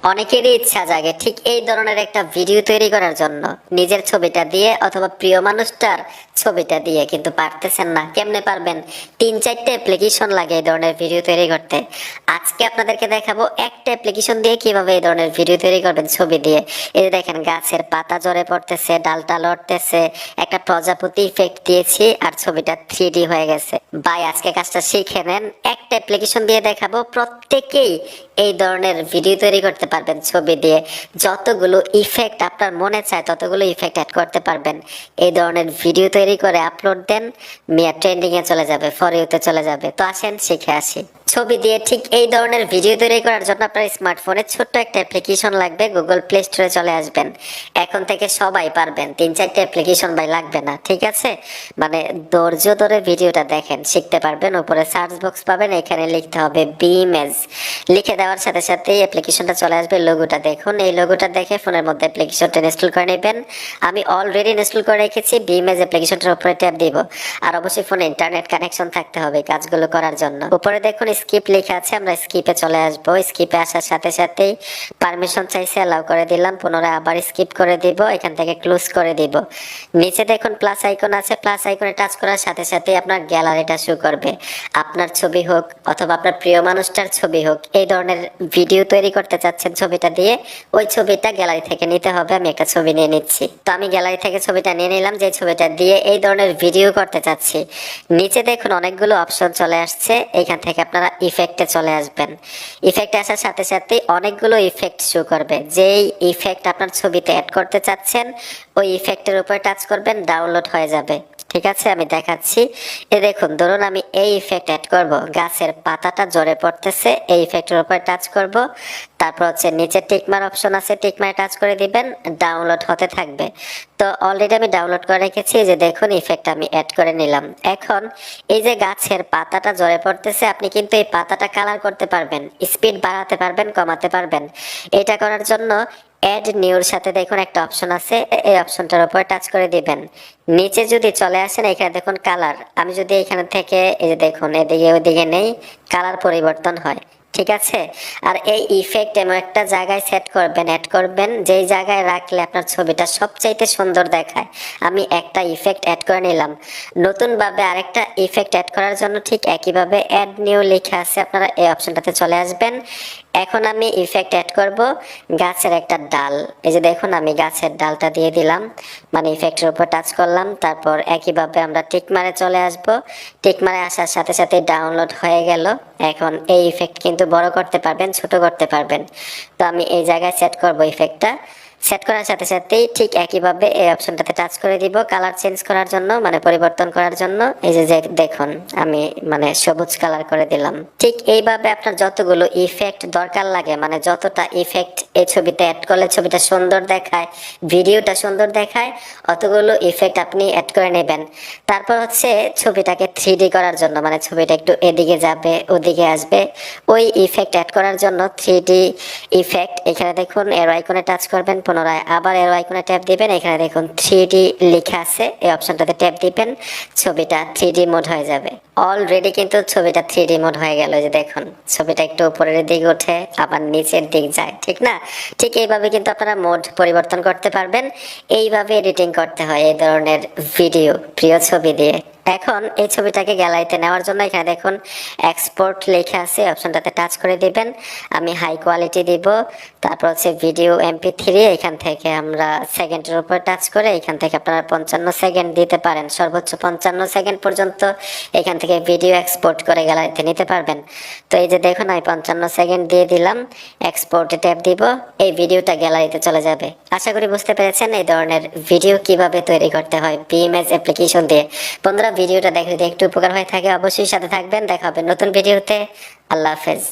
অনেকেরই ইচ্ছা জাগে ঠিক এই ধরনের একটা ভিডিও তৈরি করার জন্য, নিজের ছবিটা দিয়ে অথবা প্রিয় মানুষটার ছবিটা দিয়ে, কিন্তু পারতেছেন না। কেমনে পারবেন? 3-4টে অ্যাপ্লিকেশন লাগে এই ধরনের ভিডিও তৈরি করতে। আজকে আপনাদেরকে দেখাবো একটা অ্যাপ্লিকেশন দিয়ে কিভাবে এই ধরনের ভিডিও তৈরি করবেন ছবি দিয়ে। এই যে দেখেন, গাছের পাতা ঝরে পড়তেছে, ডালটা লড়তেছে, একটা প্রজাপতি ইফেক্ট দিয়েছি আর ছবিটা 3D হয়ে গেছে। ভাই আজকে কাজটা শিখে নেন। একটা অ্যাপ্লিকেশন দিয়ে দেখাবো, প্রত্যেকেই এই ধরনের ভিডিও তৈরি করতে পারবেন ছবি দিয়ে। যতগুলো ইফেক্ট আপনার মনে চায় ততগুলো ইফেক্ট অ্যাড করতে পারবেন। এই ধরনের ভিডিও তৈরি করে আপলোড দেন, মিয়া ট্রেন্ডিং এ চলে যাবে, ফর ইউতে চলে যাবে। তো আসেন শিখে আসি। ছবি দিয়ে ঠিক এই ধরনের ভিডিও তৈরি করার জন্য আপনার স্মার্টফোনে ছোট্ট একটা অ্যাপ্লিকেশন লাগবে। গুগল প্লে স্টোরে চলে আসবেন। এখন থেকে সবাই পারবেন, 3-4টে অ্যাপ্লিকেশন ভাই লাগবে না, ঠিক আছে? মানে ধৈর্য ধরে ভিডিওটা দেখেন, শিখতে পারবেন। উপরে সার্চ বক্স পাবেন, এখানে লিখতে হবে বিমেজ। লিখে দেওয়ার সাথে সাথে অ্যাপ্লিকেশনটা চলে আসবে। লোগোটা দেখুন, এই লোগোটা দেখে ফোনের মধ্যে অ্যাপ্লিকেশনটা ইনস্টল করে নেবেন। আমি অলরেডি ইনস্টল করে রেখেছি। বিমেজ অ্যাপ্লিকেশনটার উপরে ট্যাপ দিব। আর অবশ্যই ফোনে ইন্টারনেট কানেকশন থাকতে হবে কাজগুলো করার জন্য। উপরে দেখুন স্কিপ লেখা আছে, আমরা স্কিপে চলে আসবো। স্কিপে আসার সাথে সাথেই পারমিশন চাইছে, অ্যালাউ করে দিলাম। পুনরায় আবার স্কিপ করে দিব, এখান থেকে ক্লোজ করে দিব। নিচে দেখুন প্লাস আইকন আছে, প্লাস আইকনে টাচ করার সাথে সাথে আপনার গ্যালারিটা শো করবে। আপনার ছবি হোক অথবা আপনার প্রিয় মানুষটার ছবি হোক, এই ধরনের ভিডিও তৈরি করতে চাচ্ছেন ছবিটা দিয়ে, ওই ছবিটা গ্যালারি থেকে নিতে হবে। আমি একটা ছবি নিয়ে নিচ্ছি। তো আমি গ্যালারি থেকে ছবিটা নিয়ে নিলাম, যে ছবিটা দিয়ে এই ধরনের ভিডিও করতে চাচ্ছি। নিচে দেখুন অনেকগুলো অপশন চলে আসছে, এখান থেকে আপনারা ইফেক্টে চলে আসবেন। ইফেক্টে আসার সাথে সাথে অনেকগুলো ইফেক্ট শো করবে। যেই ইফেক্ট আপনার ছবিতে অ্যাড করতে চাচ্ছেন ওই ইফেক্টের উপর টাচ করবেন, ডাউনলোড হয়ে যাবে। ঠিক আছে, আমি দেখাচ্ছি। দেখুন, ধরুন আমি এই ইফেক্ট অ্যাড করব। গাছের পাতাটা ঝরে পড়তেছে, এই ইফেক্টের উপর টাচ করব। তারপর হচ্ছে নিচে টিকমার অপশন আছে, টিকমারে টাচ করে দিবেন, ডাউনলোড হতে থাকবে। তো অলরেডি আমি ডাউনলোড করে রেখেছি। যে দেখুন ইফেক্ট আমি অ্যাড করে নিলাম। এখন এই যে গাছের পাতাটা ঝরে পড়তেছে, আপনি কিন্তু এই পাতাটা কালার করতে পারবেন, স্পিড বাড়াতে পারবেন, কমাতে পারবেন। এটা করার জন্য অ্যাড নিউর সাথে দেখুন একটা অপশন আছে, এই অপশনটার উপর টাচ করে দিবেন। নিচে যদি চলে আসেন, এখানে দেখুন কালার। আমি যদি এখানে থেকে এই যে দেখুন এদিকে ওইদিকে নেই, কালার পরিবর্তন হয়। ঠিক আছে। আর এই ইফেক্ট এমন একটা জায়গায় সেট করবেন, অ্যাড করবেন, যেই জায়গায় রাখলে আপনার ছবিটা সবচাইতে সুন্দর দেখায়। আমি একটা ইফেক্ট অ্যাড করে নিলাম। নতুন ভাবে আরেকটা ইফেক্ট অ্যাড করার জন্য ঠিক একইভাবে অ্যাড নিউ লেখা আছে, আপনারা এই অপশনটাতে চলে আসবেন। এখন আমি ইফেক্ট অ্যাড করব গাছের একটা ডাল। এই যে দেখুন আমি গাছের ডালটা দিয়ে দিলাম, মানে ইফেক্টের উপর টাচ করলাম। তারপর একইভাবে আমরা টিকমারে চলে আসব। টিকমারে আসার সাথে সাথে ডাউনলোড হয়ে গেল। এখন এই ইফেক্ট কিন্তু বড় করতে পারবেন, ছোট করতে পারবেন। তো আমি এই জায়গায় সেট করব ইফেক্টটা। সেট করার সাথে সাথেই ঠিক একইভাবে এই অপশনটাতে টাচ করে দিব, কালার চেঞ্জ করার জন্য, মানে পরিবর্তন করার জন্য। এই যে দেখুন আমি মানে সবুজ কালার করে দিলাম। ঠিক এইভাবে আপনার যতগুলো ইফেক্ট দরকার লাগে, মানে যতটা ইফেক্ট এই ছবিতে অ্যাড করলে ছবিটা সুন্দর দেখায়, ভিডিওটা সুন্দর দেখায়, অতগুলো ইফেক্ট আপনি অ্যাড করে নেবেন। তারপর হচ্ছে ছবিটাকে 3D করার জন্য, মানে ছবিটা একটু এদিকে যাবে ওদিকে আসবে, ওই ইফেক্ট অ্যাড করার জন্য 3D ইফেক্ট, এখানে দেখুন এরো আইকনে টাচ করবেন, পুনরায় আবার এরো আইকনে ট্যাপ দিবেন। এখানে দেখুন 3D লেখা আছে, এই অপশনটাতে ট্যাপ দিবেন, ছবিটা 3D মোড হয়ে যাবে। অলরেডি কিন্তু ছবিটা 3D মোড হয়ে গেল। যে দেখুন ছবিটা একটু উপরের দিকে ওঠে, আবার নিচের দিক যায়, ঠিক না? ঠিক এইভাবে কিন্তু আপনারা মোড পরিবর্তন করতে পারবেন। এইভাবে এডিটিং করতে হয় এই ধরনের ভিডিও প্রিয় ছবি দিয়ে। এখন এই ছবিটাকে গ্যালারিতে নেওয়ার জন্য এখানে দেখুন এক্সপোর্ট লেখা আছে, অপশনটাতে টাচ করে দিবেন। আমি হাই কোয়ালিটি দিব। তারপর হচ্ছে ভিডিও MP3, এখান থেকে আমরা সেকেন্ডের উপর টাচ করে এখান থেকে আপনারা 55 সেকেন্ড দিতে পারেন, সর্বোচ্চ 55 সেকেন্ড পর্যন্ত এখান থেকে ভিডিও এক্সপোর্ট করে গ্যালারিতে নিতে পারবেন। তো এই যে দেখুন আমি 55 সেকেন্ড দিয়ে দিলাম, এক্সপোর্টে ট্যাপ দিব, এই ভিডিওটা গ্যালারিতে চলে যাবে। আশা করি বুঝতে পেরেছেন এই ধরনের ভিডিও কিভাবে তৈরি করতে হয় বিএমএস অ্যাপ্লিকেশন দিয়ে। বন্ধুরা ভিডিওটা দেখে যদি একটু উপকার হয়ে থাকে অবশ্যই সাথে থাকবেন। দেখা হবে নতুন ভিডিওতে। আল্লাহ হাফেজ।